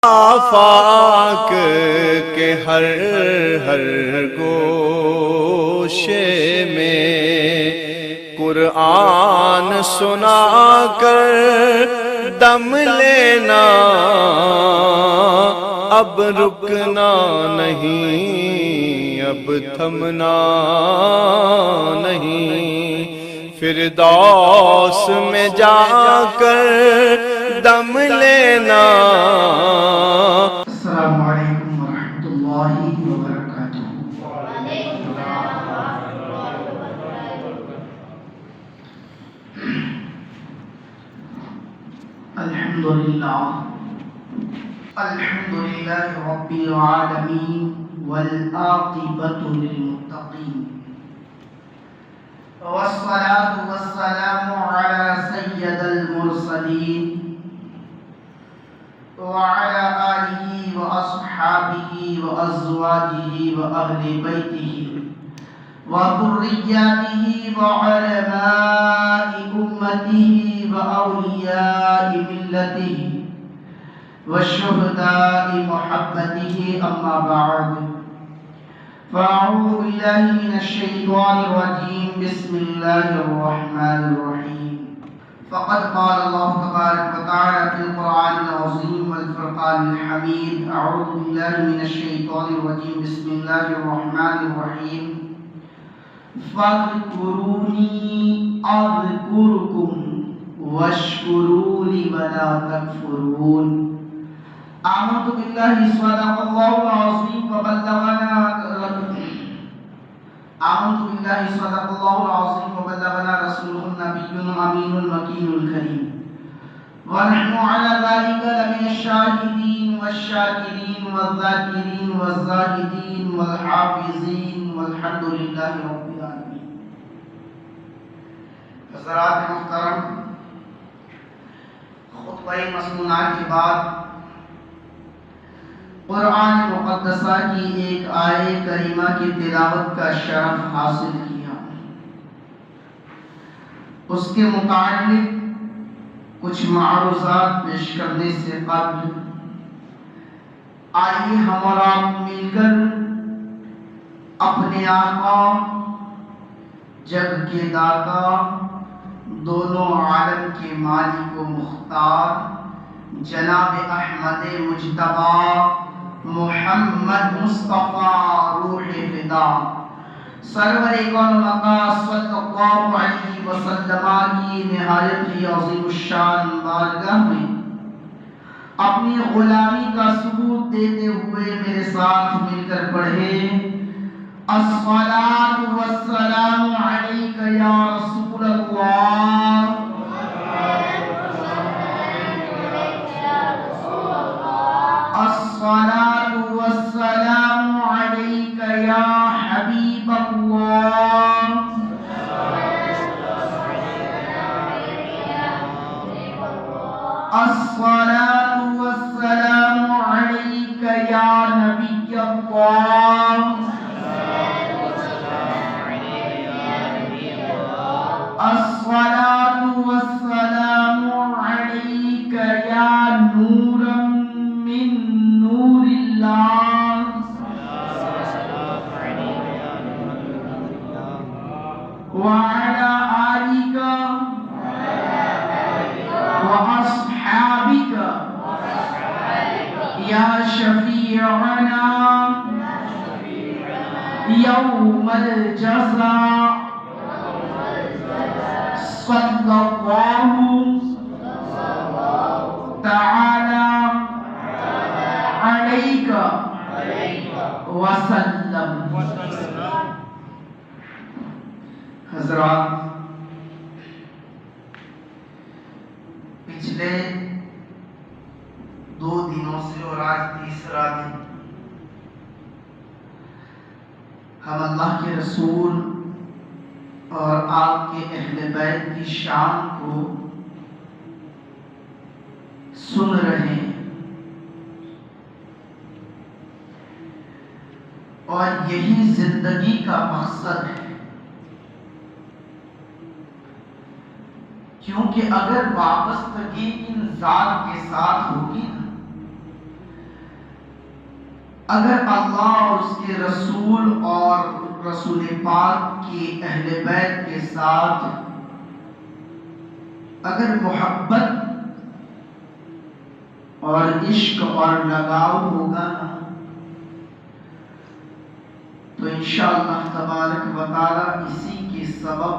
آفاق کے ہر ہر گوشے میں قرآن سنا کر دم لینا، اب رکنا نہیں، اب تھمنا نہیں، فردوس میں جا کر دم لینا۔ السلام علیکم ورحمۃ اللہ وبرکاتہ۔ الحمد للہ رب العالمین والعاقبۃ للمتقین، والصلاة والسلام علی سید المرسلین وعلى آله وأصحابه وأزواجه وأهل بيته وذرياته وعلماء أمته وأولياء ملته والشهداء محبته، أما بعد، فأعوذ بالله من الشيطان الرجيم، بسم الله الرحمن الرحيم۔ فقد قال الله تبارك وتعالى في القرآن العظيم والفرقان الحميد، أعوذ بالله من الشيطان الرجيم، بسم الله الرحمن الرحيم، فاذكروني أذكركم واشكروا لي ولا تكفرون۔ آمنت بالله صدق الله العظيم آمنت بالله صدق الله العظيم وبلغنا رسوله النبي الأمين المكين الكريم، ونحن على ذلك لمن الشاهدين والشاكرين والذاكرين والزاهدين والحافظين، والحمد لله رب العالمين۔ حضرات محترم، خطبہ مسنونہ کے بعد قرآن مقدسہ کی ایک آیہ کریمہ کی تلاوت کا شرف حاصل کیا۔ اس کے متعلق کچھ معروضات پیش کرنے سے قبل آئیے ہم اور آپ مل کر اپنے آقا، جگ کے داتا، دونوں عالم کے مالک و مختار جناب احمد مجتبی محمد مصطفیٰ روح فدا سرور کون مقا صلی اللہ علیہ وسلم کی نہایت ہی عظیم الشان بارگاہ میں اپنی غلامی کا ثبوت دیتے ہوئے میرے ساتھ مل کر پڑھے، الصلاۃ والسلام علیک یا رسول اللہ، الصلاۃ والسلام علیک یا حبیب اللہ، الصلاۃ والسلام علیک یا نبی اللہ، الصلاۃ والسلام علیک یا نورا من نور اللہ، وعلى آلك وأصحابك يا شفيعنا يوم الجزاء، صلى الله تعالى عليك وسلم۔ حضرات، پچھلے 2 دنوں سے اور آج تیسرا دن ہم اللہ کے رسول اور آپ کے اہل بیت کی شان کو سن رہے ہیں، اور یہی زندگی کا مقصد ہے، کیونکہ اگر وابستگی ان ذات کے ساتھ ہوگی نا اگر اللہ اور اس کے رسول اور رسول پاک کے اہل بیت کے ساتھ اگر محبت اور عشق اور لگاؤ ہوگا نا تو انشاءاللہ تبارک و تعالی اسی کے سبب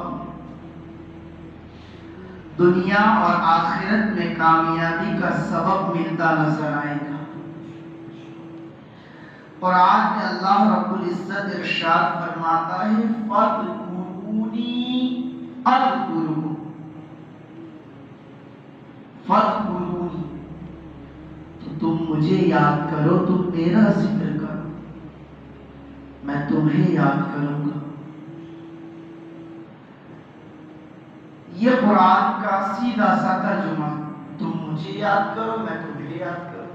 دنیا اور آخرت میں کامیابی کا سبب ملتا نظر آئے گا۔ قرآن میں اللہ رب العزت ارشاد فرماتا ہے فَاذْكُرُونِی اذْکُرُکُم، فَاذْکُرُونِی، تو تم مجھے یاد کرو، تم میرا ذکر کرو، میں تمہیں یاد کروں گا۔ یہ قرآن کا سیدھا سا ترجمہ، تم مجھے یاد کرو میں تمہیں یاد کروں۔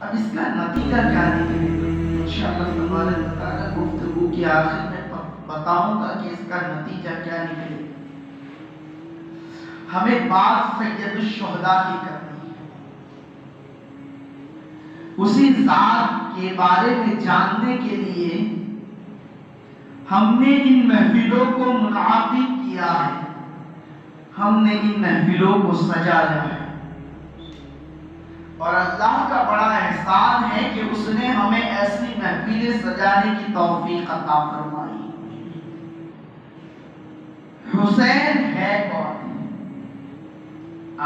اب اس کا نتیجہ کیا نکلے گا انشاءاللہ تبارک و تعالی گفتگو کے آخر میں بتاؤں گا کہ اس کا نتیجہ کیا نکلے گا۔ ہمیں بات سید الشہداء کی کرنی ہے، اسی ذات کے بارے میں جاننے کے لیے ہم نے ان محفلوں کو منعقد کیا ہے، ہم نے ان محفلوں کو سجایا ہے، اور اللہ کا بڑا احسان ہے کہ اس نے ہمیں ایسی محفلیں سجانے کی توفیق عطا فرمائی۔ حسین ہے کون؟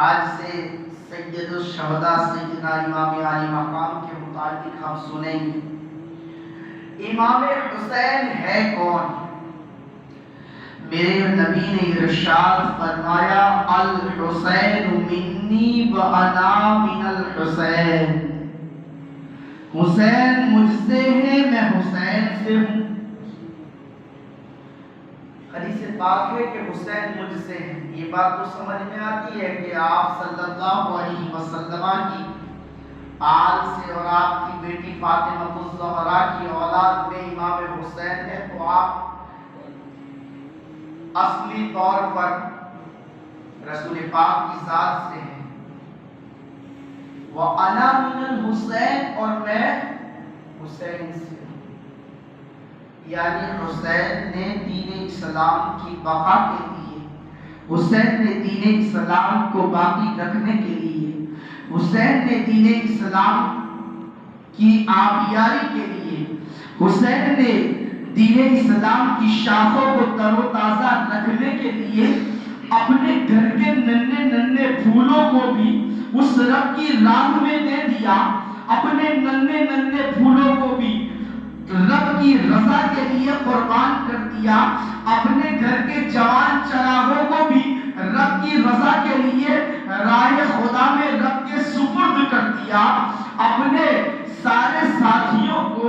آج سے سید الشہداء سیدنا امام عالی مقام کے متعلق ہم سنیں گے۔ امام حسین ہے کون؟ میرے نبی نے ارشاد فرمایا الحسین منی و انا من الحسین، حسین مجھ سے ہے میں حسین سے ہوں۔ حدیث پاک ہے کہ حسین مجھ سے ہے، یہ بات تو سمجھ میں آتی ہے کہ آپ صلی اللہ علیہ وسلم کی آل سے اور آپ کی بیٹی فاطمہ الزہرا کی اولاد میں امام حسین ہے، تو آپ اصلی طور پر رسول پاک کی ذات سے ہیں۔ وَأَنَا مِنَ الْحُسَيْن، اور میں حسین سے ہوں، یعنی حسین نے دین اسلام کی بقا کے لیے، حسین نے دین اسلام کو باقی رکھنے کے لیے، حسین نے دین اسلام کی آبیاری کے لیے، حسین نے دین اسلام کی شاخوں کو تر و تازہ رکھنے کے لیے اپنے گھر کے ننھے ننھے پھولوں کو بھی اس رب کی راہ میں دے دیا، اپنے ننھے ننھے پھولوں کو بھی رب کی رضا کے لیے قربان کر دیا، اپنے گھر کے جوان چراغوں کو بھی رب کی رضا کے لیے راہ خدا میں رب کے سپرد کر دیا، اپنے سارے ساتھیوں کو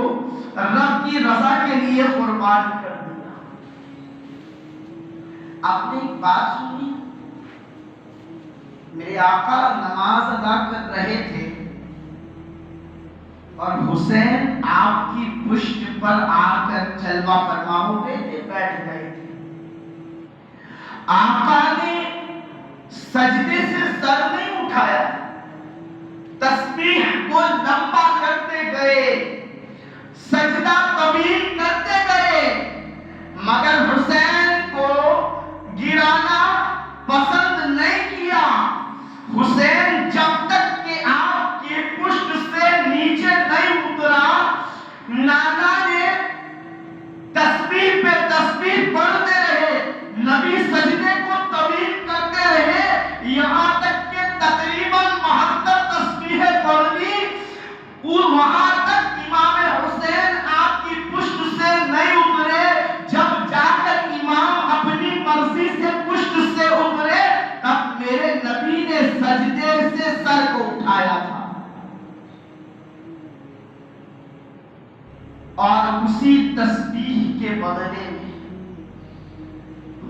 رب کی رضا کے لیے قربان کر دیا۔ آپ نے ایک بات سنی، میرے آقا نماز ادا کر رہے تھے اور حسین آپ کی پشت پر آ کر چلوا فرما ہو گئے تھے، بیٹھ گئے تھے۔ آقا نے سجدے سے سر نہیں اٹھایا، تسبیح کو لمبا کرتے گئے، سجدہ طویل کرتے گئے، مگر حسین کو گرانا پسند نہیں کیا۔ حسین جب تک کہ آپ کی پشت سے نیچے نہیں اترا، نانا نے تسبیح پہ تسبیح پڑھتے رہے، نبی سجدے کو طویل کرتے رہے، یہاں تک کہ تقریباً 72 تسبیحیں پڑھ لی، وہاں تک امام حسین آپ کی پشت سے نہیں اترے۔ جب جا کر امام اپنی مرضی سے پشت سے اترے، تب میرے نبی نے سجدے سے سر کو اٹھایا تھا، اور اسی تسبیح کے بدلے میں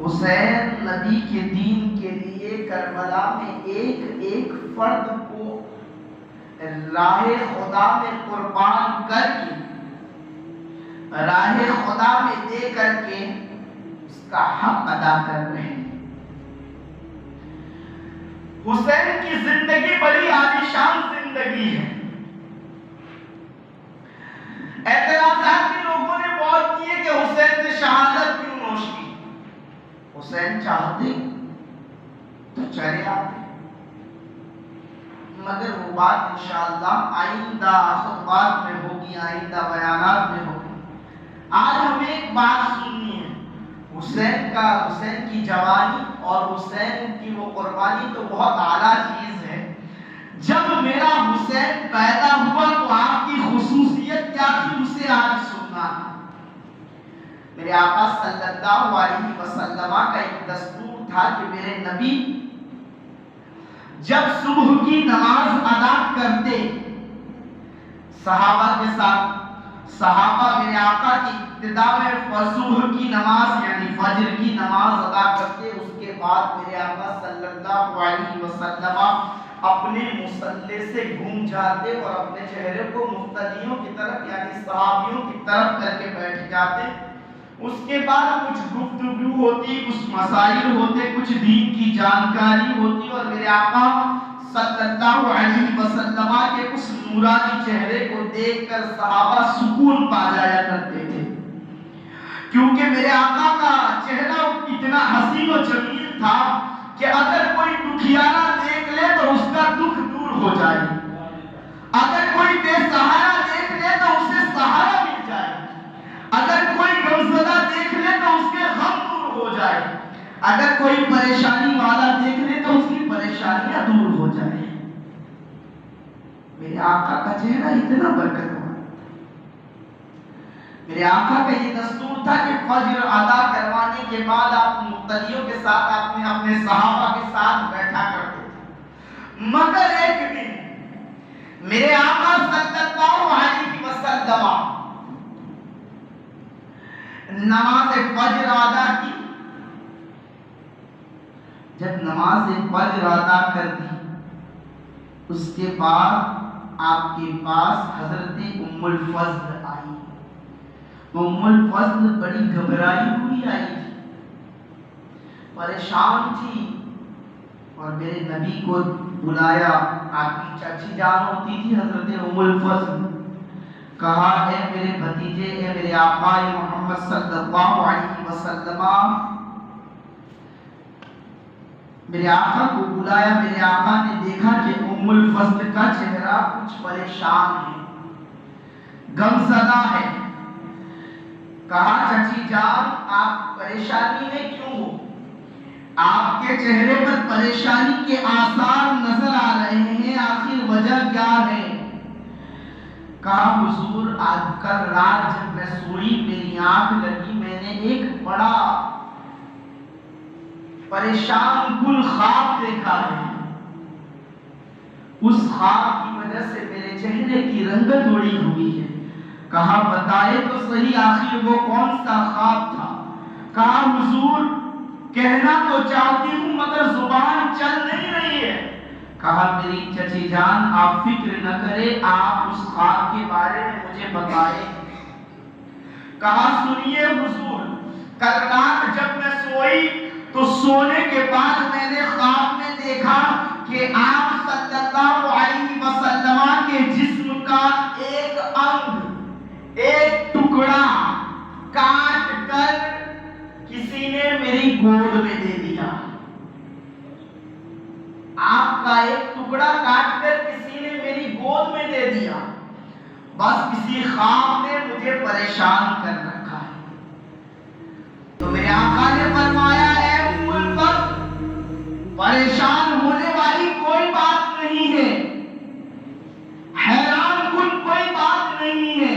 حسین نبی کے دین کے لیے کربلا میں ایک ایک فرد کو راہ خدا میں قربان کر کے، راہ خدا میں دے کر کے اس کا حق ادا کر رہے ہیں۔ حسین کی زندگی بڑی عالیشان زندگی ہے۔ چاہتے تو چلے آتے، مگر وہ بات انشاءاللہ آئندہ خطبات میں ہوگی، آئندہ بیانات میں ہوگی۔ آج ہمیں ایک بات سننی ہے، حسین کی جوانی اور حسین کی وہ قربانی تو بہت اعلیٰ چیز ہے۔ جب میرا حسین پیدا ہوا تو آپ کی خصوصیت کیا تھی، اسے آج سننا ہے۔ میرے آقا صلی اللہ علیہ وسلم کا ایک دستور تھا کہ میرے نبی جب صبح کی نماز ادا کرتے صحابہ کے ساتھ، صحابہ میرے آقا کی ابتدا میں صبح کی نماز یعنی فجر کی نماز ادا کرتے، اس کے بعد میرے آقا صلی اللہ علیہ وسلم اپنے مصلی سے گھوم جاتے اور اپنے چہرے کو مقتدیوں کی طرف یعنی صحابیوں کی طرف کر کے بیٹھ جاتے۔ اس کے بعد کچھ گفتگو ہوتی، کچھ مسائل ہوتے، کچھ دین کی جانکاری ہوتی، اور میرے آقا صلی اللہ علیہ وسلم کے اس نورانی چہرے کو دیکھ کر صحابہ سکون پا جایا کرتے تھے، کیونکہ میرے آقا کا چہرہ اتنا حسین و جمیل تھا کہ اگر کوئی دکھیارا دیکھ لے تو اس کا دکھ دور ہو جائے، اگر کوئی بے سہارا دیکھ لے تو اسے سہارا مل جائے، اگر کوئی غمزدہ دیکھ لے تو اس کے غم دور ہو جائے، اگر کوئی پریشانی والا دیکھ لے تو اس کی پریشانیاں دور ہو جائے۔ میرے آقا کا چہرہ اتنا برکت ہوا، میرے آقا کا یہ دستور تھا کہ فجر ادا کروانے کے بعد آپ مقتدیوں کے ساتھ اپنے صحابہ کے ساتھ بیٹھا کرتے تھے۔ مگر ایک دن میرے آقا صلی اللہ علیہ وسلم نماز فجر ادا کی، جب نماز فجر ادا کر دی اس کے بعد آپ کے پاس حضرت ام الفضل آئی۔ ام الفضل بڑی گھبرائی ہوئی آئی تھی، پریشان تھی، اور میرے نبی کو بلایا۔ آپ کی چچی جان ہوتی تھی حضرت ام الفضل، کہا اے میرے بھتیجے، اے میرے آقا محمد صلی اللہ علیہ وسلم، میرے آقا کو بلایا۔ میرے آقا نے دیکھا کہ ام الفضل کا چہرہ کچھ پریشان ہے، غمزدہ ہے۔ کہا چچی جان آپ پریشانی میں کیوں ہو؟ آپ کے چہرے پر پریشانی کے آثار نظر آ رہے ہیں، آخر وجہ کیا ہے؟ کہا حضور آج کل رات جب میں سوئی میری آنکھ لگی، میں نے ایک بڑا پریشان کن خواب دیکھا ہے، اس خواب کی وجہ سے میرے چہرے کی رنگت اڑی ہوئی ہے۔ کہا بتائے تو صحیح آخر وہ کون سا خواب تھا؟ کہا حضور کہنا تو چاہتی ہوں مگر زبان چل نہیں رہی ہے۔ کہا میری چچی جان آپ فکر نہ کرے، آپ اس خواب کے بارے میں مجھے بتائیں۔ کہا سنیے حضور، کل رات جب میں سوئی تو سونے کے بعد میں نے خواب میں دیکھا کہ آپ صلی اللہ علیہ وسلم کے جسم کا ایک انگ، ایک ٹکڑا کاٹ کر کسی نے میری گود میں دے دیا۔ آپ کا ایک ٹکڑا کاٹ کر کسی نے میری گود میں دے دیا، بس کسی خواب نے مجھے پریشان کر رکھا ہے۔ تو میرے آقا نے فرمایا اے ام الفضل، پریشان ہونے والی کوئی بات نہیں ہے، حیران کن کوئی بات نہیں ہے،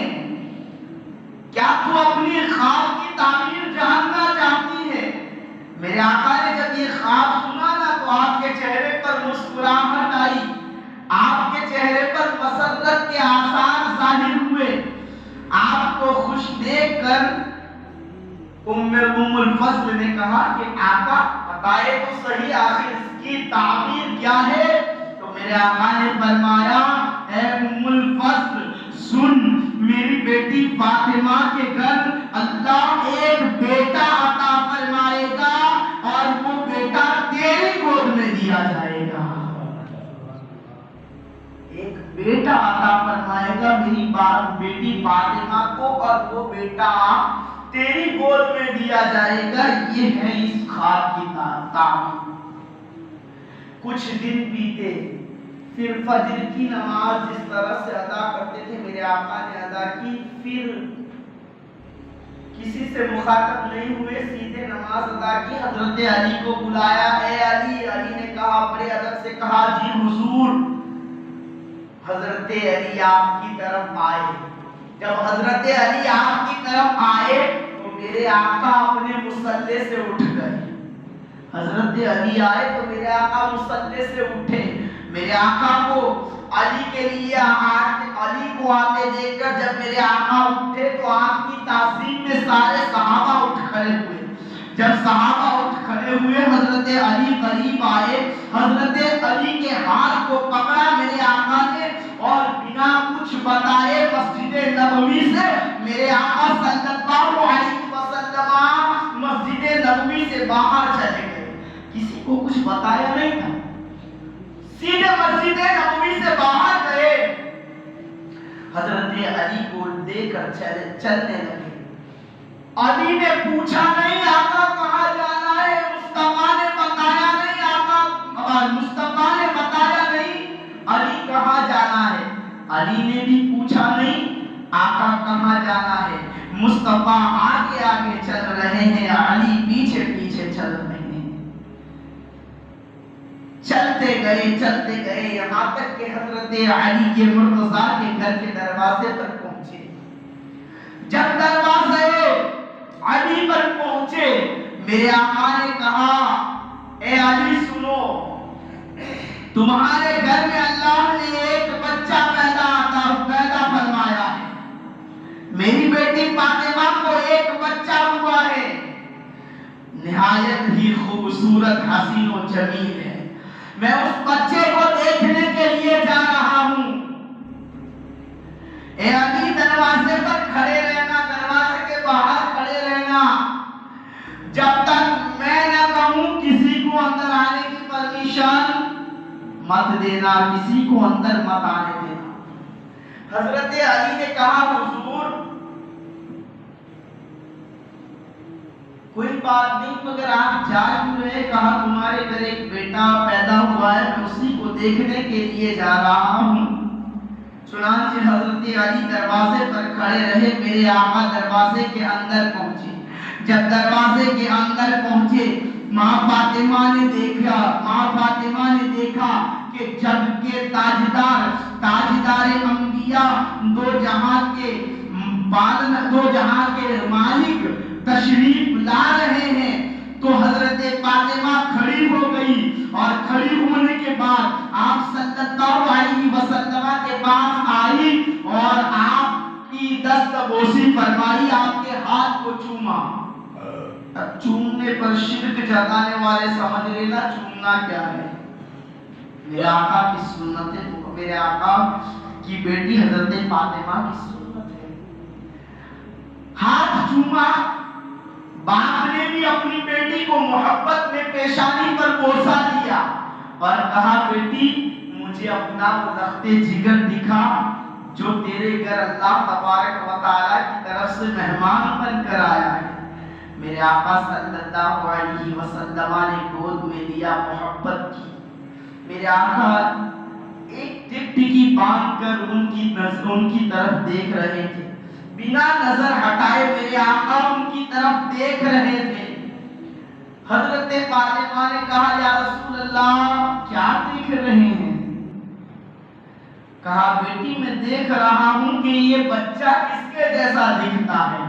کیا تو اپنی خواب کی تعبیر جاننا چاہتی ہے؟ میرے آقا نے جب یہ خواب سنا نا تو آپ کے چہرے پر مسکراہٹ آئی، آپ کے چہرے پر مسرت کے آثار ظاہر ہوئے۔ آپ کو خوش دیکھ کر ام الفضل نے کہا کہ آقا بتائے تو صحیح آخر اس کی تعبیر کیا ہے؟ تو میرے آقا نے فرمایا اے ام الفضل سن، میری بیٹی فاطمہ کے گھر اللہ ایک بیٹا عطا فرمائے گا اور وہ بیٹا تیری گود میں دیا جائے گا۔ ایک بیٹا عطا فرمائے گا میری بیٹی فاطمہ کو، اور وہ بیٹا تیری گود میں دیا جائے گا۔ یہ ہے اس خواب کی تعبیر۔ کچھ دن بیتے، پھر فجر کی نماز جس طرح سے ادا کرتے تھے میرے آقا نے ادا کی، پھر کسی سے مخاطب نہیں ہوئے، سیدھے نماز ادا کی۔ حضرت علی کو بلایا، اے علی۔ علی نے کہا، بڑے ادب سے کہا، جی حضور۔ حضرت علی آپ کی طرف آئے۔ جب حضرت علی آپ کی طرف آئے تو میرے آقا اپنے مصلی سے اٹھ گئے۔ حضرت علی آئے تو میرے آقا مصلی سے اٹھے۔ میرے آقا کو علی کے لیے علی کو آتے دیکھ کر جب میرے آقا اٹھے تو آپ کی تعظیم میں سارے صحابہ اٹھ کھڑے ہوئے۔ جب صحابہ اٹھ کھڑے ہوئے، حضرت علی قریب آئے، حضرت علی کے ہاتھ کو پکڑا میرے آقا نے اور بنا کچھ بتائے مسجد نبوی سے میرے آقا صلی اللہ علیہ وسلم مسجد نبوی سے باہر چلے گئے۔ کسی کو کچھ بتایا نہیں تھا، سیدھے مسجد نبوی سے باہر گئے۔ حضرت علی کو دے کر چلنے لگے۔ علی نے پوچھا نہیں آقا کہاں جانا ہے، مصطفیٰ نے بتایا نہیں، آقا مصطفیٰ نے بتایا نہیں علی کہاں جانا ہے۔ علی نے بھی پوچھا نہیں آقا کہاں جانا ہے۔ مصطفیٰ آگے آگے چل رہے ہیں، علی پیچھے پیچھے چل رہے ہیں۔ چلتے گئے یہاں تک کہ حضرت علی کے مرتضیٰ کے گھر کے دروازے پر پہنچے۔ جب دروازے علی پر پہنچے میرے آقا نے کہا، اے علی سنو، تمہارے گھر میں اللہ نے ایک بچہ پیدا فرمایا ہے۔ میری بیٹی فاطمہ کو ایک بچہ ہوا ہے، نہایت ہی خوبصورت، حسین و جمیل ہے۔ میں اس بچے کو دیکھنے کے لیے جا رہا ہوں۔ اے علی دروازے پر کھڑے رہنا، دروازے کے باہر کھڑے رہنا، جب تک میں نہ کہوں کسی کو اندر آنے کی پرمیشن مت دینا، کسی کو اندر مت آنے دینا۔ حضرت علی نے کہا، حضور کوئی بات نہیں مگر آپ جا کیوں رہے؟ کہا تمہارے گھر ایک بیٹا پیدا ہوا ہے، میں اسی کو دیکھنے کے لیے جا رہا ہوں۔ چنانچہ حضرت علی دروازے پر کھڑے رہے، میرے آقا دروازے کے اندر پہنچے۔ جب دروازے کے اندر پہنچے ماں فاطمہ نے دیکھا کہ جب کے تاجدار انبیاء، دو جہاں کے مالک تشریف لا رہے ہیں تو حضرت فاطمہ کھڑی ہو گئی، اور کھڑی ہونے کے بعد آپ صلی اللہ علیہ وسلم کے پاس آئی اور آپ کی دست بوسی فرمائی، آپ کے ہاتھ کو چوما۔ اب چومنے پر شرک جگانے والے سمجھ لینا چومنا کیا ہے۔ میرے آقا کی سنت ہے، میرے آقا کی بیٹی حضرت فاطمہ کی سنت ہے۔ ہاتھ چوما۔ باپ نے بھی اپنی بیٹی کو محبت میں پیشانی پر بوسہ دیا اور کہا، بیٹی مجھے اپنا وہ لخت جگر دکھا جو تیرے گھر اللہ تبارک و تعالیٰ کی طرف سے مہمان بن کر آیا ہے۔ میرے آقا صلی اللہ علیہ وسلم نے گود میں لیا، محبت کی۔ میرے آقا ایک ٹکٹکی باندھ کر ان کی طرف دیکھ رہے تھے، بنا نظر ہٹائے میرے آقا ان کی طرف دیکھ رہے تھے۔ حضرت فاطمہ نے کہا، یا رسول اللہ کیا دیکھ رہے ہیں؟ کہا، بیٹی میں دیکھ رہا ہوں کہ یہ بچہ کس کے جیسا دکھتا ہے۔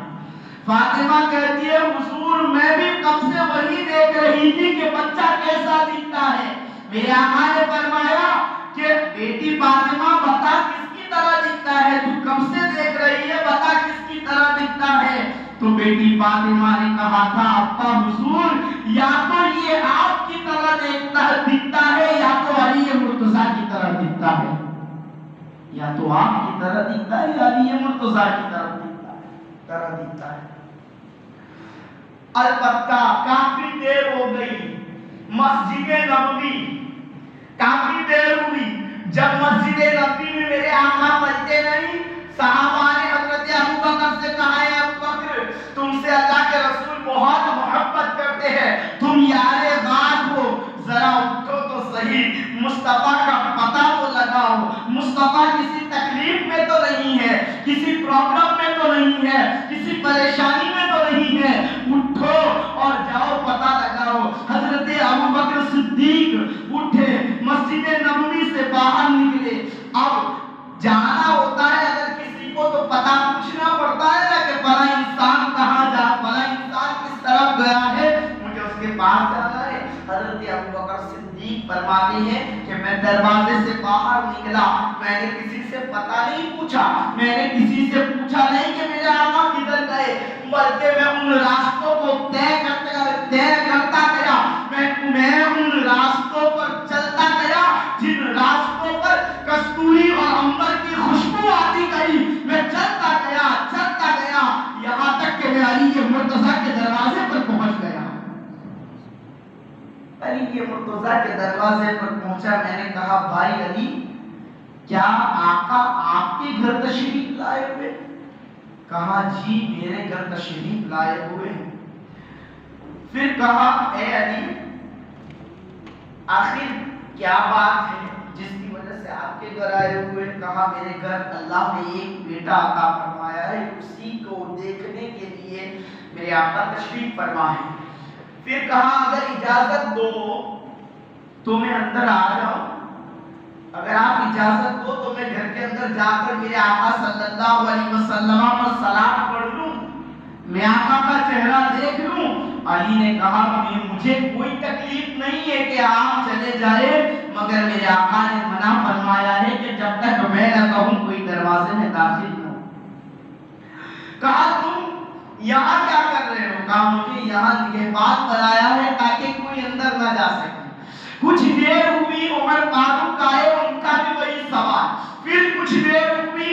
فاطمہ کہتی ہے، حضور میں بھی کب سے وہی دیکھ رہی تھی کہ بچہ کیسا دکھتا ہے۔ میرے آقا نے فرمایا کہ بیٹی فاطمہ بتا کس کی طرح دکھتا ہے، تو کب سے دیکھ رہی ہے، بتا کس کی طرح دکھتا ہے۔ تو بیٹی فاطمہ نے کہا تھا، ابا حضور یا تو یہ آپ کی طرح دکھتا ہے یا تو علی مرتضیٰ کی طرح دکھتا ہے، یا تو آپ کی طرح دکھتا ہے یا علی مرتضیٰ کی طرح دکھتا ہے۔ البتہ کافی دیر ہو گئی، مسجد نبوی کافی دیر ہوئی۔ جب مسجد نبوی میں میرے آقا پہنچے نہیں، صحابہ نے حضرت ابوبکر سے کہا، اے ابوبکر تم سے ہے, کسی پریشانی میں تو نہیں ہے, اٹھو اور جاؤ پتہ لگاؤ. حضرت ابوبکر صدیق اٹھے, مسجد نبوی سے باہر نکلے. اب جانا ہوتا ہے اگر کسی کو تو پتہ پوچھنا پڑتا ہے نا کہ فلاں انسان کہاں جا, فلاں انسان کس طرف گیا ہے, مجھے اس کے پاس جانا ہے. حضرت ابوبکر صدیق فرماتے ہیں کہ میں دروازے سے باہر نکلا, میں نے کسی سے پتہ نہیں پوچھا, میں نے کسی سے پوچھا نہیں کہ میرے آقا کدھر گئے, بلکہ میں ان راستوں کو طے کرتا گیا, میں ان راستوں پر چلتا گیا جن راستوں پر کستوری اور عنبر کی خوشبو آتی گئی. میں چلتا گیا یہاں تک کہ میں علی مرتضیٰ کے دروازے پر پہنچ گیا. علی مرتضیٰ کے دروازے پر پہنچا, میں نے کہا بھائی علی, کیا آقا آپ کے گھر تشریف لائے ہوئے؟ کہا جی میرے گھر تشریف لائے ہوئے ہیں. پھر کہا اے علی, آخر کیا بات ہے جس کی وجہ سے آپ کے گھر آئے ہوئے؟ کہا میرے گھر اللہ نے ایک بیٹا عطا فرمایا ہے, اسی کو دیکھنے کے لیے میرے آقا تشریف فرما ہے. پھر کہا اگر اجازت دو تو میں اندر آ جاؤں, اگر آپ اجازت دو تو میں گھر کے اندر جا کر میرے آقا صلی اللہ علیہ وسلم پر سلام پڑھ لوں, میں آقا کا چہرہ دیکھ لوں. علی نے کہا مجھے کوئی تکلیف نہیں ہے کہ آپ چلے جائیں, مگر میرے آقا نے منع فرمایا ہے کہ جب تک میں نہ کہوں کوئی دروازے میں داخل نہ ہو. کہا تم یہاں کیا کر رہے ہو؟ کہا مجھے یہاں نگہبان بنایا ہے تاکہ کوئی اندر نہ جا سکے. کچھ دیر ہوئی, عمر فاروق آئے, ان کا بھی وہی سوال. پھر کچھ دیر ہوئی,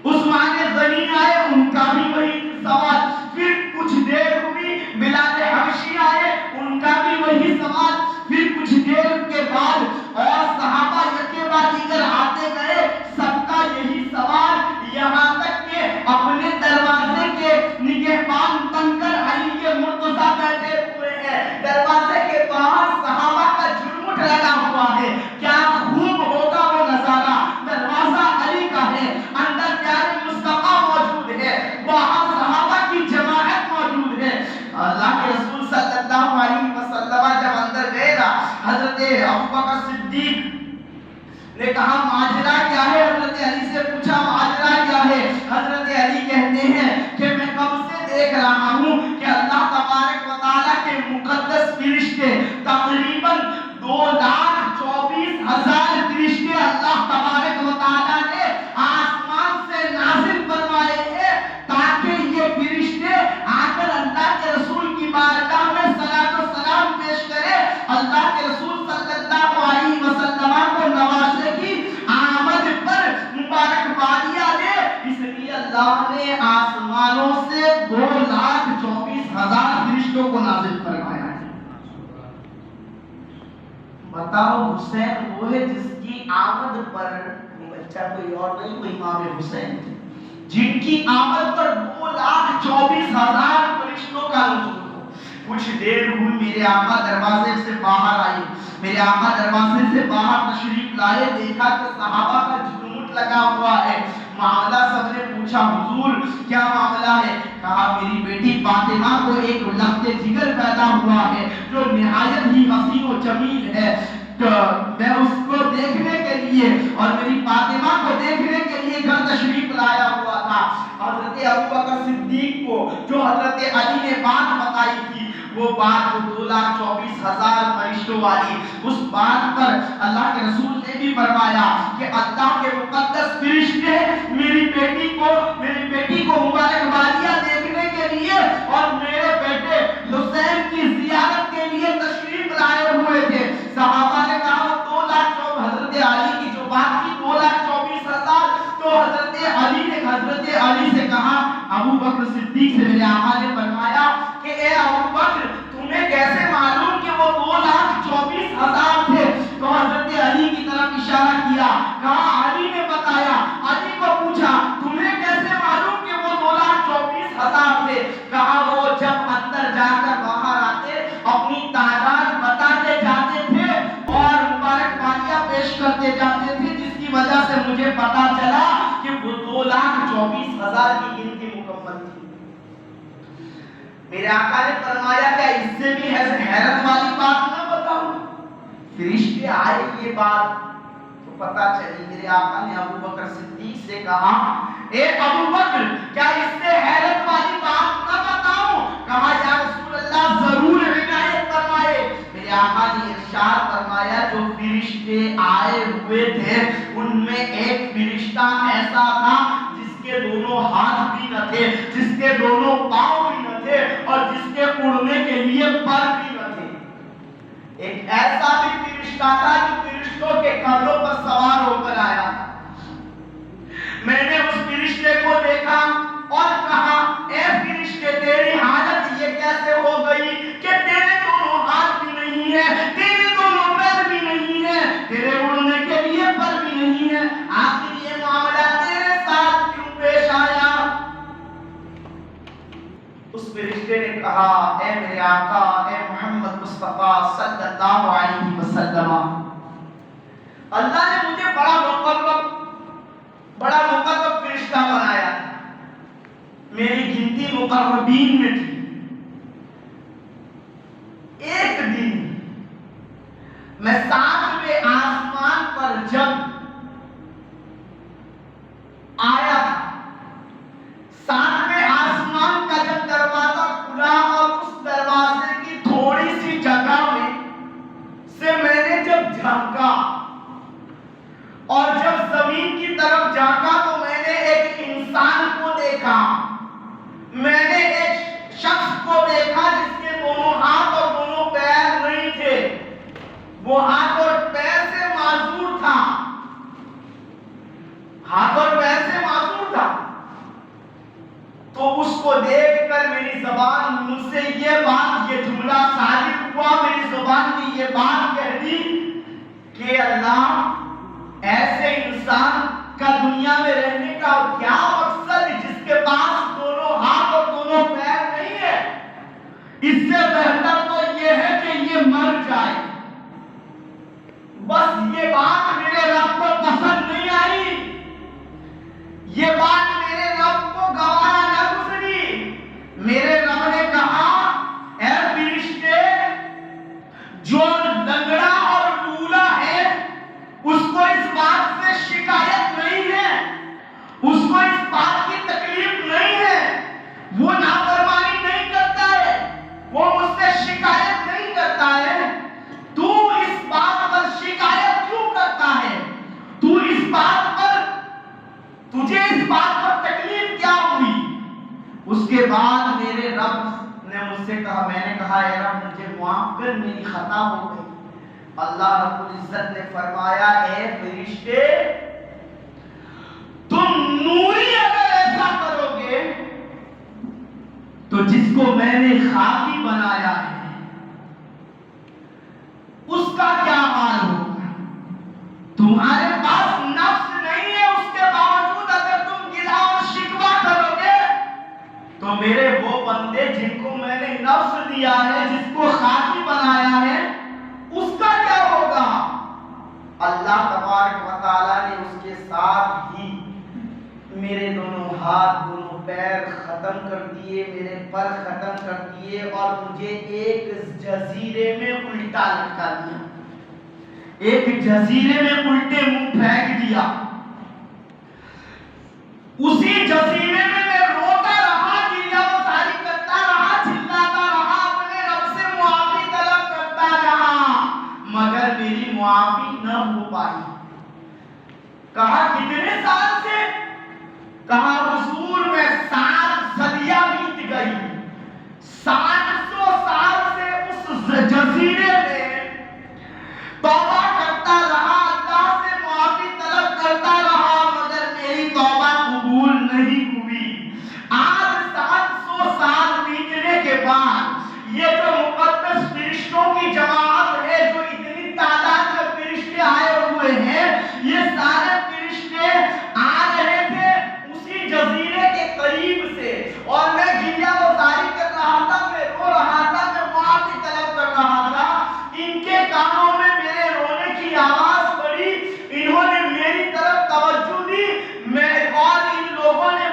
عثمان غنی آئے, ان کا بھی وہی سوال. پھر کچھ دیر ہوئی, بلال حبشی آئے, ان کا بھی وہی سوال. پھر کچھ دیر کے بعد اور صحابہ یکے بعد دیگر آتے گئے, سب کا یہی سوال, یہاں تک کہ اپنے دروازے کے نگہبان بن کر علی مرتضیٰ بیٹھے ہوئے ہیں. دروازے کے باہر صحابہ کا جھرمٹ لگا ہوا ہے. کیا خوب ہوگا وہ نظارہ, دروازہ علی کا ہے, اندر پیارے مصطفیٰ موجود ہے, باہر صحابہ کی جماعت موجود ہے. اللہ کے رسول صلی اللہ علیہ وسلم جب اندر گئے نا, حضرت ابوبکر صدیق نے کہا ماجرا کیا ہے؟ حضرت علی سے پوچھا ماجرا کیا ہے؟ حضرت علی کہتے ہیں کہ میں کب سے دیکھ رہا ہوں کہ اللہ تبارک و تعالیٰ کے مقدس فرشتے تقریباً 2,24,000 فرشتے اللہ تبارک و تعالیٰ نے آسمان سے نازل فرمائے ہیں تاکہ یہ فرشتے آ کر اللہ کے رسول کی بارگاہ میں صلاۃ و سلام پیش کرے, اللہ کے رسول صلی اللہ علیہ وسلم کو نوازنے کی آمد پر مبارکبادیاں دے. اس لیے اللہ نے آسمانوں سے 2,24,000 فرشتوں کو نازل فرمایا ہے. بتاؤ, حسین وہ ہے جس کی آمد پر بچہ کوئی اور نہیں, وہ امام حسین تھے جن کی آمد پر 2,24,000 فرشتوں کا نزول ہو. کچھ دیر ہوئی, میرے آقا دروازے سے باہر آئے, میرے آقا دروازے سے باہر تشریف لائے, دیکھا کہ صحابہ کا جھرمٹ لگا ہوا ہے. معاملہ سب نے پوچھا حضور کیا معاملہ ہے؟ کہا میری بیٹی فاطمہ کو ایک لخت جگر پیدا ہوا ہے جو نہایت ہی حسین و جمیل ہے, تو میں اس کو دیکھنے کے لیے اور میری فاطمہ کو دیکھنے کے لیے گھر تشریف لایا ہوا تھا. حضرت ابوبکر صدیق کو جو حضرت علی نے بات بتائی تھی, وہ بات 2,24,000 فرشتوں والی, اس بات پر اللہ کے رسول نے بھی فرمایا کہ اللہ کے مقدس فرشتے میری بیٹی کو مبارکبادیاں دیکھنے کے لیے اور میرے بیٹے حسین کی زیارت کے لیے تشریف لائے ہوئے تھے. صحابہ نے کہا 2,24,000, حضرت علی کی جو بات کی 2,24,000, تو حضرت علی سے کہا, ابوبکر صدیق سے میرے آقا نے فرمایا کہ اے ابوبکر تمہیں کیسے معلوم کہ وہ 2,24,000 تھے؟ تو حضرت علی کی طرف اشارہ کیا, کہا علی نے بتایا. علی کو پوچھا تمہیں کیسے معلوم کہ وہ 2,24,000 تھے؟ کہا وہ جب اندر جا کر باہر آتے اپنی تعداد بتاتے جاتے تھے اور مبارکبادیاں پیش کرتے جاتے تھے, جس کی وجہ سے مجھے پتا چلا کہ وہ 2,24,000 کی گنتی مکمل تھی. میرے آقا نے فرمایا کہ اس سے بھی حیرت والی بات نہ بتاؤں؟ فرشتے آئے یہ بات تو پتہ چلی، میرے آقا نے ابو بکر صدیق سے کہا اے ابو بکر کیا اس سے حیرت والی بات نہ بتاؤں؟ کہا یا رسول اللہ ضرور عنایت فرمائے۔ میرے آقا نے ارشاد فرمایا جو فرشتے آئے ہوئے تھے ان میں ایک فرشتہ ایسا تھا جس کے دونوں ہاتھ بھی نہ تھے، جس کے دونوں پاؤں بھی نہ تھے اور جس کے اڑنے کے لیے پر بھی نہ تھے۔ ایک ایسا بھی فرشتہ تھا جو فرشتوں کے کندھوں پر سوار ہو کر آیا تھا۔ میں نے اس فرشتے کو دیکھا اور کہا اے فرشتے تیری حالت یہ کیسے ہو گئی کہ تیرے دونوں ہاتھ بھی نہیں ہے، تیرے دونوں پیر بھی نہیں ہے، تیرے اڑنے کے لیے پر بھی نہیں ہے، آخر یہ معاملہ تیرے ساتھ کیوں پیش آیا؟ اس فرشتے نے کہا اے میرے آقا اے محمد مصطفیٰ صلی اللہ علیہ وسلم، اللہ نے مجھے بڑا مقرب فرشتہ بنایا تھا، میری گنتی مقربین میں تھی۔ ایک دن میں 7ویں آسمان پر جب آیا تھا، 7ویں آسمان کا جب دروازہ کھلا اور اس دروازے کی تھوڑی سی جگہ میں سے میں نے جب جھانکا اور جب زمین کی طرف جھانکا تو میں نے ایک انسان کو دیکھا، میں نے ایک شخص کو دیکھا جس کے دونوں ہاتھ اور دونوں پیر نہیں تھے، وہ ہاتھ اور پیر سے معذور تھا، ہاتھ اور پیر سے معذور تھا۔ تو اس کو دیکھ کر میری زبان مجھ سے یہ جملہ صادر ہوا، میری زبان نے یہ بات کہہ دی کہ اللہ ایسے انسان کا دنیا میں رہنے کا کیا مقصد جس کے پاس دونوں ہاتھ اور دونوں پیر نہیں ہے؟ اس سے بہتر تو یہ ہے کہ یہ مر جائے۔ بس یہ بات میرے رب کو پسند نہیں آئی، یہ بات میرے رب کو گوارا نہ گزری۔ میرے رب نے کہا اے فرشتے جو لنگڑا اور لولا ہے اس کو اس بات سے شکایت نہیں ہے، اس کو اس بات کی تکلیف نہیں ہے، وہ نافرمانی نہیں کرتا ہے، وہ مجھ سے شکایت نہیں کرتا ہے، تو اس بات پر شکایت کیوں کرتا ہے؟ تو اس بات پر تجھے اس بات پر تکلیف کیا ہوئی؟ اس کے بعد میرے رب نے مجھ سے کہا، میں نے کہا اے رب مجھے معاف کر، میری خطا ہو گئی۔ اللہ رب العزت نے فرمایا اے فرشتے تم نوری اگر ایسا کرو گے تو جس کو میں نے خاکی بنایا ہے اس کا کیا حال ہوگا؟ تمہارے پاس نفس نہیں ہے، اس کے باوجود اگر تم گلہ اور شکوہ کرو گے تو میرے وہ بندے جن کو میں نے نفس دیا ہے، جس کو خاکی بنایا ہے، اس کا کیا ہوگا؟ اللہ تبارک و تعالی نے اس کے ساتھ ہی میرے دونوں ہاتھ دونوں پیر ختم کر دیے، میرے پر ختم کر دیے اور مجھے ایک جزیرے میں الٹا لٹکا دیا، ایک جزیرے میں الٹے منہ پھینک دیا۔ اسی جزیرے میں میں روتا رہا، گریہ وزاری کرتا رہا، چلاتا رہا، اپنے رب سے معافی طلب کرتا رہا، مگر میری معافی نہ ہو پائی۔ کہا کتنے سال سے؟ کہا حضور میں 7 صدیاں بیت گئی، 700 سال سے اس جزیرے میں توبہ کرتا رہا، اللہ سے معافی طلب کرتا رہا، مگر میری توبہ قبول نہیں ہوئی۔ آج 700 سال بیتنے کے بعد یہ جو مقدس فرشتوں کی جماعت ہے، جو اتنی تعداد میں فرشتے آئے ہوئے ہیں، یہ سارے فرشتے آ رہے تھے اسی جزیرے کے قریب سے، اور میں گریہ وزاری کر رہا تھا، میں رو رہا تھا، میں معافی طلب کر رہا تھا۔ ان کے کانوں میں میرے رونے کی آواز پڑی، انہوں نے میری طرف توجہ دی، اور ان لوگوں نے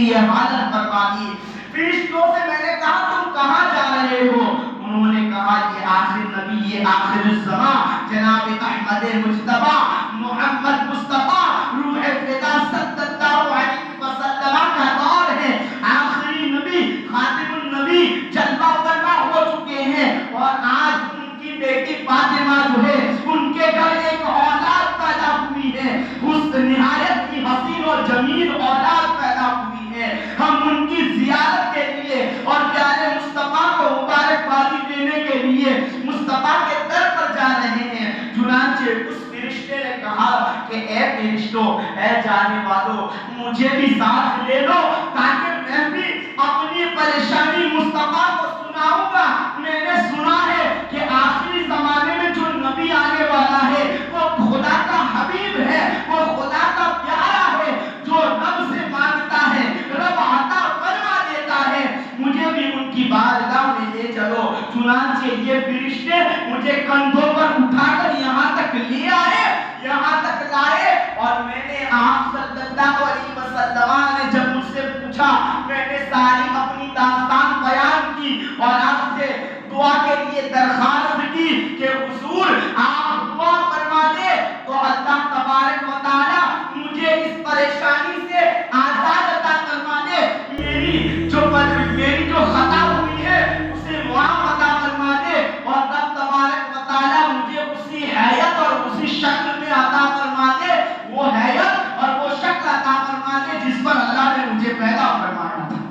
یہ حالت فرما دی۔ فرشتوں سے میں نے کہا تم کہاں جا رہے ہو؟ انہوں نے کہا یہ آخر نبی، یہ آخر الزمان جناب احمد مجتبی محمد مصطفیٰ روح فدا صلی اللہ علیہ وسلم کا دور ہے۔ آخری نبی خاتم النبی جلوہ فرما ہو چکے ہیں، اور آج ان کی بیٹی فاطمہ جو ہے ان کے گھر ایک اولاد پیدا ہوئی ہے، اس نہایت کی حسین اور جمیل اولاد پیدا ہوئی ہے۔ ہم ان کی زیارت کے لیے اور پیارے مصطفیٰ کو مبارکبادی دینے کے لیے مصطفیٰ کے در پر جا رہے ہیں۔ چنانچہ اس فرشتے نے کہا کہ اے فرشتوں، اے جانے والوں، مجھے بھی ساتھ لے لو تاکہ میں بھی اپنی پریشانی مصطفیٰ کو سناؤں گا۔ میں نے سنا ہے کہ آخری زمانے میں جو نبی آنے والا ہے وہ خدا کا حبیب ہے، وہ خدا کا پیارا ہے، جو رب سے مانگتا ہے رب عطا فرما دیتا ہے۔ مجھے بھی ان کی بارگاہ میں لے چلو۔ چنانچہ یہ فرشتے مجھے کندھوں پر اٹھا کر یہاں تک لے آئے، یہاں تک لائے، اور میں نے آپ صلی اللہ علیہ وسلم نے جب مجھ سے پوچھا، میں نے ساری اپنی داستان بیان کی اور آپ سے دعا کے لیے درخواست کی کہ حضور آپ دعا فرما دے تو اللہ تبارک و تعالی مجھے اس پریشانی سے آزاد عطا فرما دے، میری جو خطا ہوئی ہے اسے معاف عطا فرما دے، اور رب تبارک و تعالی مجھے اسی حیت اور اسی شکل میں عطا فرما دے، وہ حیت اور وہ شکل عطا فرما دے جس پر اللہ نے مجھے پیدا فرمایا تھا۔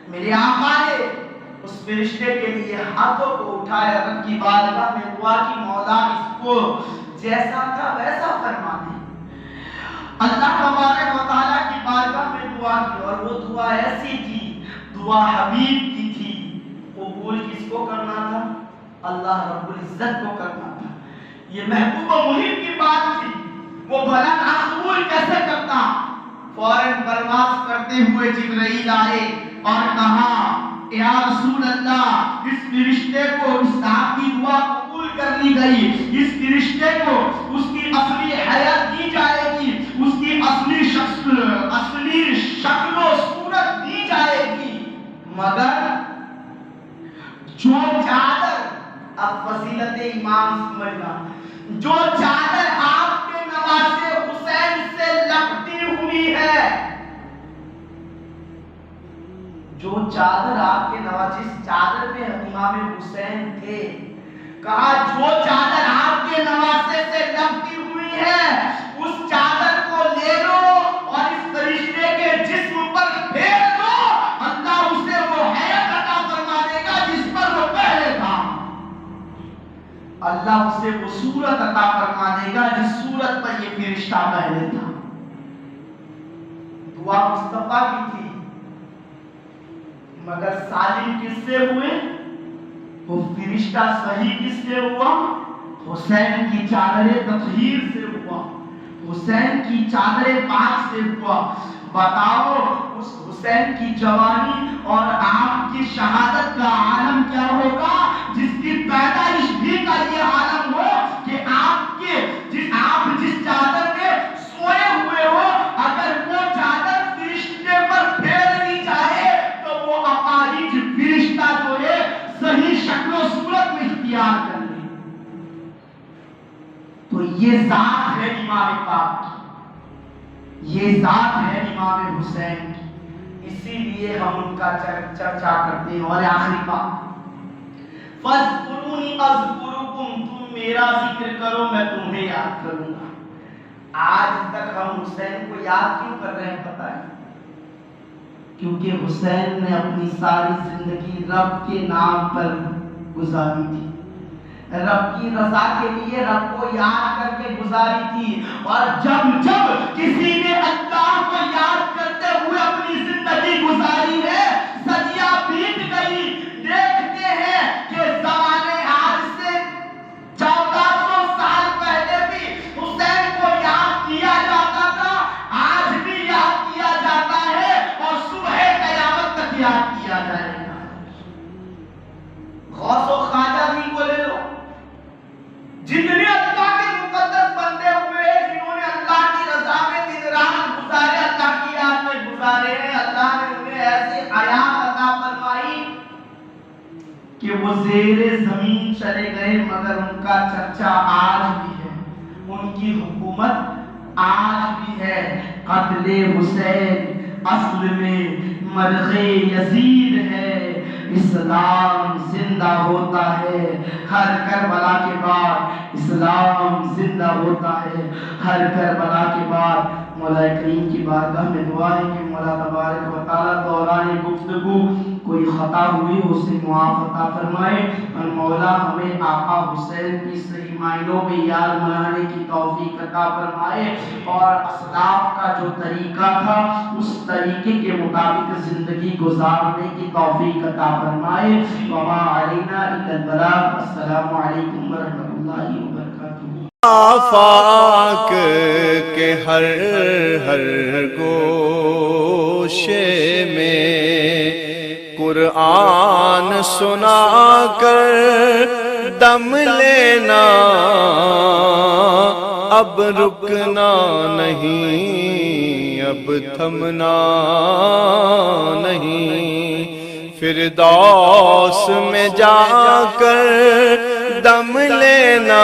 میرے آقا نے اس فرشتے کے لیے ہاتھوں کو اٹھایا، رب کی بارگاہ میں دعا کی، مولا اس کو جیسا تھا ویسا فرما دے۔ اللہ تبارک و تعالیٰ کی بارگاہ میں دعا کی، اور وہ دعا ایسی تھی، دعا حبیب کی تھی۔ قبول کس کو کرنا تھا؟ اللہ رب العزت کو کرنا تھا۔ یہ محبوب و محب کی بات تھی، وہ بھلا قبول کیسے کرتا؟ فوراً پرواز کرتے ہوئے جبرائیل آئے اور کہا یا رسول اللہ، اس فرشتے کو اس آپ کی دعا قبول کر لی گئی، اس فرشتے کو اس کی اصلی حیات دی جائے گی، اس کی اصلی شکل و صورت دی جائے گی، مگر جو چادر، اب فضیلت امام سمجھنا، جو چادر آپ کے نواسے حسین سے لپٹی ہوئی ہے، جو چادر آپ کے نواسے، جس چادر میں امام حسین تھے، کہا جو چادر آپ کے نواسے سے لپٹی ہوئی ہے اس چادر کو لے لو اور اس فرشتے کے جسم پر پھیر دو، اللہ اسے وہ حیات عطا فرما دے گا جس پر وہ پہلے تھا، اللہ اسے وہ صورت عطا فرما دے گا جس صورت پر یہ فرشتہ پہلے تھا۔ دعا مصطفیٰ کی تھی، مگر سالم کس سے ہوئے؟ وہ فرشتہ صحیح کس سے ہوا؟ حسین کی چادر تطہیر سے ہوا، حسین کی چادر پاک سے ہوا۔ بتاؤ اس حسین کی جوانی اور آپ کی شہادت کا عالم کیا ہوگا جس کی پیدائش بھی کا یہ عالم ہو کہ آپ جس چادر میں سوئے ہوئے ہو، اگر وہ چادر فرشتے پر پھیر دی جائے تو وہ اپاہج فرشتہ جو ہے صحیح شکل و صورت میں اختیار کر لے۔ تو یہ ذات ہے امام پاک کی، یہ ذات ہے امام حسین کی، اسی لیے ہم ان کا چرچا کرتے ہیں۔ اور آخری بات، فَاذْكُرُونِي أَذْكُرُكُمْ، تم میرا ذکر کرو میں تمہیں یاد کروں گا۔ آج تک ہم حسین کو یاد کیوں کر رہے ہیں پتہ ہے؟ کیونکہ حسین نے اپنی ساری زندگی رب کے نام پر گزاری تھی، رب کی رضا کے لیے رب کو یاد کر کے گزاری تھی، اور جب کسی نے اللہ کو یاد کرتے ہوئے اپنی زندگی گزاری ہے، صدیاں بیت گئی، دیکھتے ہیں کہ زمانے آج سے 1400 سال پہلے بھی حسین کو یاد کیا جاتا تھا، آج بھی یاد کیا جاتا ہے، اور صبح قیامت تک یاد کیا جائے گا۔ غوث و خواجہ جی کو لے لو، جتنے اللہ کے مقدس بندے ہوئے جنہوں نے اللہ کی رضا میں دن رات گزارے، اللہ کی یاد میں گزارے، کہ وہ زیر زمین چلے گئے مگر ان کا چرچا آج بھی ہے، ان کی حکومت آج بھی ہے۔ قتل حسین اصل میں مرغ یزید ہے، اسلام زندہ ہوتا ہے ہر کربلا کے بعد، اسلام زندہ ہوتا ہے ہر کربلا کے بعد۔ مولا کریم کی بارگاہ میں دعا ہے کہ مولا تبارک و تعالیٰ دوران گفتگو کوئی خطا ہوئی ہو اسے معاف عطا فرمائے، اور مولا ہمیں آقا حسین کی صحیح معنوں میں یاد منانے کی توفیق عطا فرمائے، اور اسلاف کا جو طریقہ تھا اس طریقے کے مطابق زندگی گزارنے کی توفیق عطا فرمائے۔ وما علینا الا البلاغ۔ السلام علیکم ورحمۃ اللہ وبرکاتہ۔ آفاق کے ہر ہر گوشے میں قرآن سنا کر دم لینا، اب رکنا نہیں، اب تھمنا نہیں، فردوس میں جا کر دم لینا۔